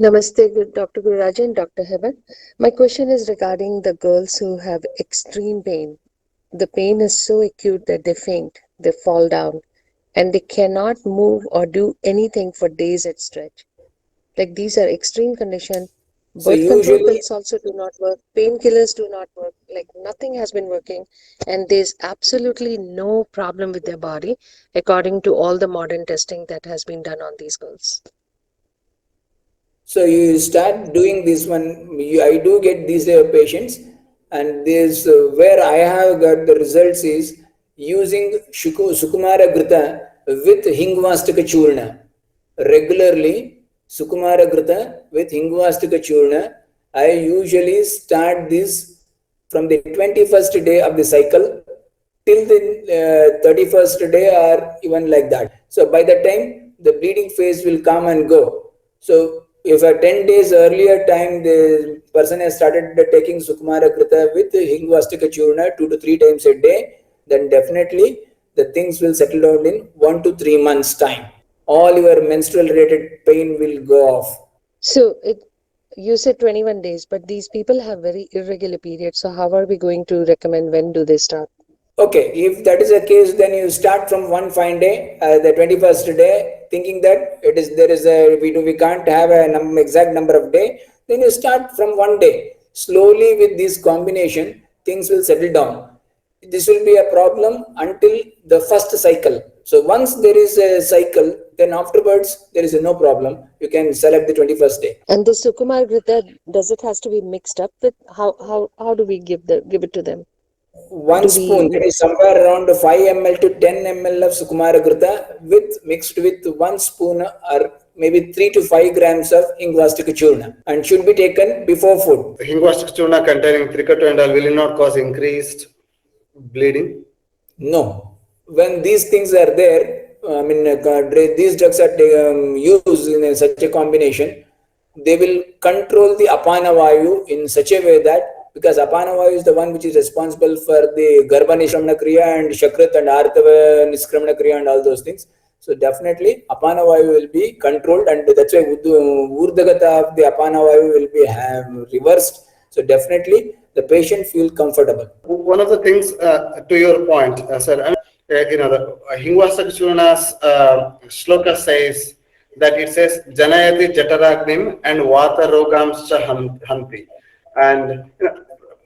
Namaste, Dr. Gururaj and Dr. Heban. My question is regarding the girls who have extreme pain. The pain is so acute that they faint, they fall down, and they cannot move or do anything for days at stretch. Like these are extreme condition. So Birth control usually, pills also do not work. Painkillers do not work. Like nothing has been working, and there's absolutely no problem with their body, according to all the modern testing that has been done on these girls. so you start doing this one. I do get these patients, and this where I have got the results is using Sukumara Grita with Hingvastika Churna regularly. Sukumara Grita with Hingvastika Churna. I usually start this from the 21st day of the cycle till the 31st day or even like that. So by the time the bleeding phase will come and go. So if a 10 days earlier time the person has started taking Sukumara Krita with Hingvastika Churna 2 to 3 times a day, then definitely the things will settle down in 1 to 3 months time. All your menstrual related pain will go off. So you said 21 days, but these people have very irregular periods. So how are we going to recommend when do they start? Okay, if that is the case, then you start from one fine day, the 21st day, thinking that it is there is a we can't have a exact number of day. Then you start from one day. Slowly with this combination, things will settle down. This will be a problem until the first cycle. So once there is a cycle, then afterwards there is no problem. You can select the 21st day. And the Sukumar Grita, does it has to be mixed up with how do we give it to them? One Do we spoon, that is somewhere around 5 ml to 10 ml of Sukumara Grita with mixed with 1 spoon or maybe 3 to 5 grams of Ingvastika Churna and should be taken before food. Hingvastic churna containing trichotillin and all will it not cause increased bleeding? No. When these things are there, these drugs are used in such a combination, they will control the apana vayu in such a way that because apana vayu is the one which is responsible for the garbha nishramana kriya and shakrit and artava niskramana kriya and all those things. So definitely apana vayu will be controlled, and that's why urdhagata of the apana vayu will be reversed. So definitely the patient feel comfortable. One of the things to your point, sir, the Hingvastak Churna's shloka says that it says Janayati Jataragnim and Vata Rogamscha Hanti. And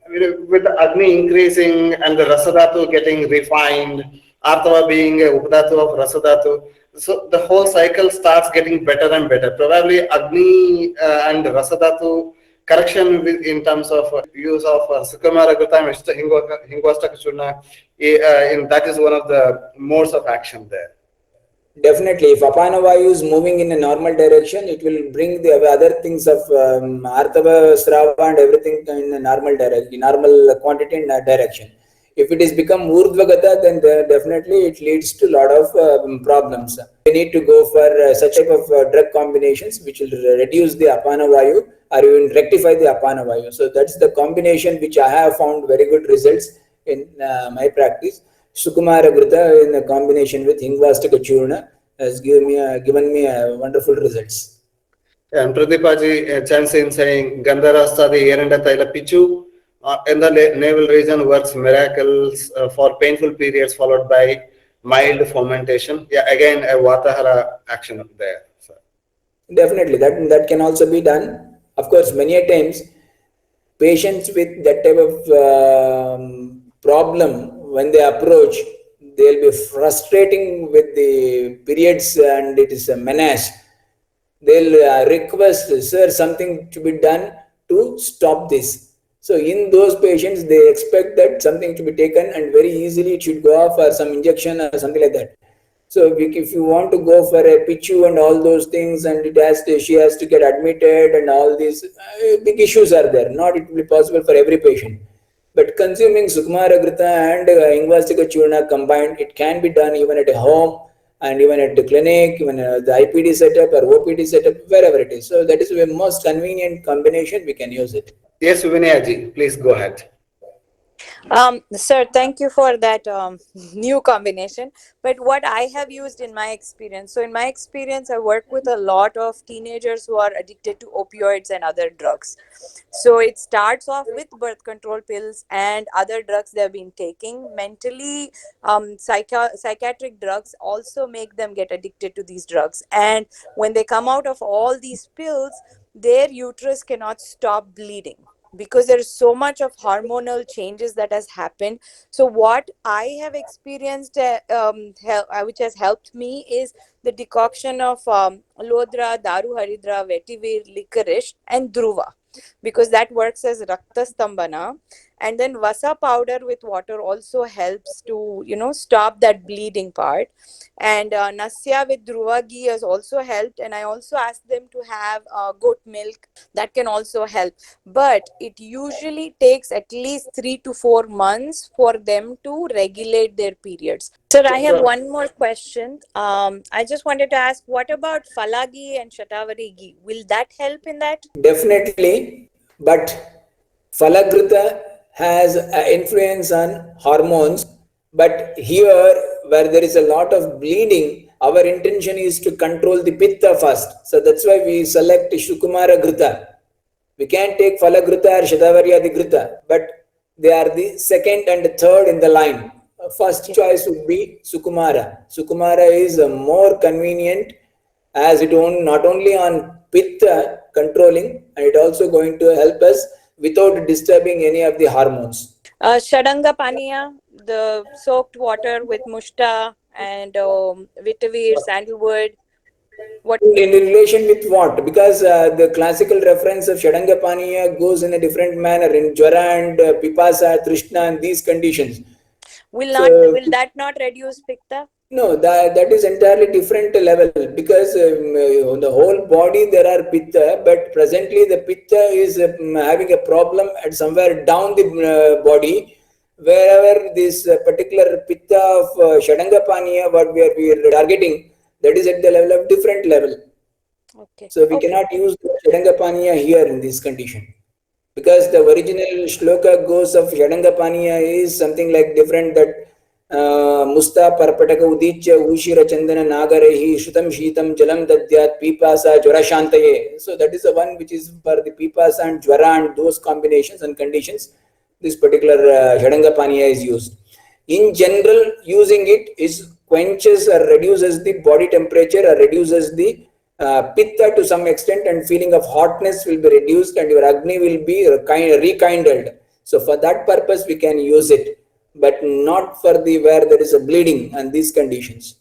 with the Agni increasing and the Rasadhatu getting refined, Artava being a Updhatu of Rasadhatu, so the whole cycle starts getting better and better. Probably Agni and Rasadhatu correction in terms of use of Sukumara Grita and Hingvastak Churna, that is one of the modes of action there. Definitely, if apana vayu is moving in a normal direction, it will bring the other things of artava, srava and everything in a normal direction, normal quantity in that direction. If it is become urdhvagata, then definitely it leads to a lot of problems. We need to go for such type of drug combinations which will reduce the apana vayu or even rectify the apana vayu. So that's the combination which I have found very good results in my practice. Sukumara Grita in a combination with Hingvastika Churna has given me wonderful results. And Pradipaji chants in saying Gandharasta the Yeranda Taila Pichu in the navel region works miracles for painful periods followed by mild fermentation. Yeah, again a Vatahara action there. So. Definitely, that can also be done. Of course, many a times patients with that type of problem, when they approach, they'll be frustrating with the periods and it is a menace. They'll request, sir, something to be done to stop this. So in those patients, they expect that something to be taken and very easily it should go off or some injection or something like that. So if you want to go for a pichu and all those things, and she has to get admitted and all these big issues are there. Not it will be possible for every patient. But consuming Sukumara Grita and Hingvastika Churna combined, it can be done even at a home and even at the clinic, even the IPD setup or OPD setup, wherever it is. So that is the most convenient combination, we can use it. Yes, Vinayaji, please go ahead. Sir, thank you for that new combination. But what I have used in my experience, so in my experience, I work with a lot of teenagers who are addicted to opioids and other drugs. So it starts off with birth control pills and other drugs they've been taking. Mentally, psychiatric drugs also make them get addicted to these drugs. And when they come out of all these pills, their uterus cannot stop bleeding because there is so much of hormonal changes that has happened. So what I have experienced, which has helped me, is the decoction of lodra, daru haridra, vetiver, licorice and dhruva, because that works as rakta stambhana. And then vasa powder with water also helps to stop that bleeding part. And nasya with dhruva ghee has also helped, and I also asked them to have goat milk. That can also help, but it usually takes at least 3 to 4 months for them to regulate their periods. Sir, I have So, one more question. I just wanted to ask, what about falagi and shatavari ghee? Will that help in that? Definitely, but Falagrita has an influence on hormones. But here, where there is a lot of bleeding, our intention is to control the pitta first. So that's why we select Shukumara Grita. We can't take Falagrita or Shatavarya Grita, but they are the second and third in the line. First Okay. choice would be Sukumara. Sukumara is more convenient as it not only on pitta controlling, and it also going to help us without disturbing any of the hormones. Shadanga paniya, the soaked water with mushta and vetiver, sandalwood. What? In relation with what? Because the classical reference of Shadanga Paniya goes in a different manner in Jwara and Pipasa, Trishna, and these conditions. So Will that not reduce pitta? no, that is entirely different level because on the whole body there are pitta, but presently the pitta is having a problem at somewhere down the body, wherever this particular pitta of Shadanga Paniya, what we are targeting, that is at the level of different level. Okay. So we Okay. cannot use the Shadanga Paniya here in this condition because the original shloka goes of Shadanga Paniya is something like different that Musta Parpataka Uditya Ushira Chandana Nagarehi Shutam Shitam Jalam Dadyat Pipasa Jwara Shantaye. So that is the one which is for the Pipasa and Jwara and those combinations and conditions. This particular Shadanga Paniya is used. In general, using it is quenches or reduces the body temperature or reduces the pitta to some extent, and feeling of hotness will be reduced and your agni will be rekindled. So for that purpose we can use it, but not for the where there is a bleeding and these conditions.